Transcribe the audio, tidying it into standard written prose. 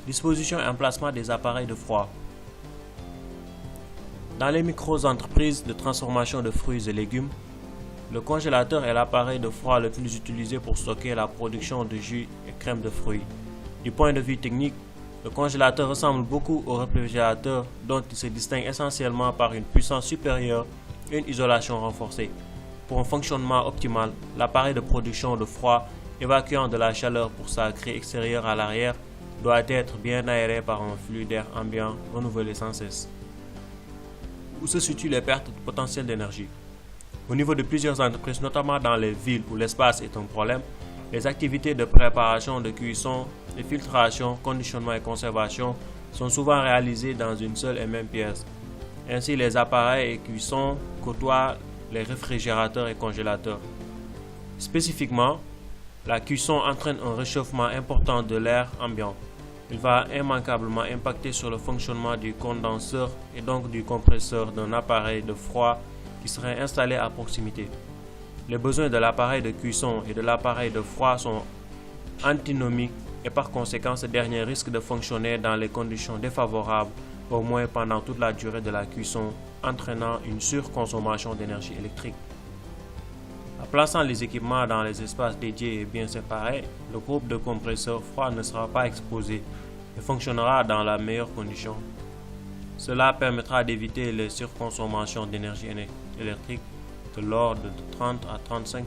Disposition et emplacement des appareils de froid. Dans les micro-entreprises de transformation de fruits et légumes, le congélateur est l'appareil de froid le plus utilisé pour stocker la production de jus et crème de fruits. Du point de vue technique, le congélateur ressemble beaucoup au réfrigérateur dont il se distingue essentiellement par une puissance supérieure et une isolation renforcée. Pour un fonctionnement optimal, l'appareil de production de froid évacuant de la chaleur pour sa grille extérieure à l'arrière doit être bien aéré par un flux d'air ambiant renouvelé sans cesse. Où se situent les pertes potentielles d'énergie? Au niveau de plusieurs entreprises, notamment dans les villes où l'espace est un problème, les activités de préparation, de cuisson, de filtration, conditionnement et conservation sont souvent réalisées dans une seule et même pièce. Ainsi, les appareils et cuissons côtoient les réfrigérateurs et congélateurs. Spécifiquement, la cuisson entraîne un réchauffement important de l'air ambiant. Il va immanquablement impacter sur le fonctionnement du condenseur et donc du compresseur d'un appareil de froid qui serait installé à proximité. Les besoins de l'appareil de cuisson et de l'appareil de froid sont antinomiques et par conséquent ce dernier risque de fonctionner dans les conditions défavorables au moins pendant toute la durée de la cuisson, entraînant une surconsommation d'énergie électrique. En plaçant les équipements dans les espaces dédiés et bien séparés, le groupe de compresseurs froid ne sera pas exposé et fonctionnera dans la meilleure condition. Cela permettra d'éviter les surconsommations d'énergie électrique de l'ordre de 30 à 35%.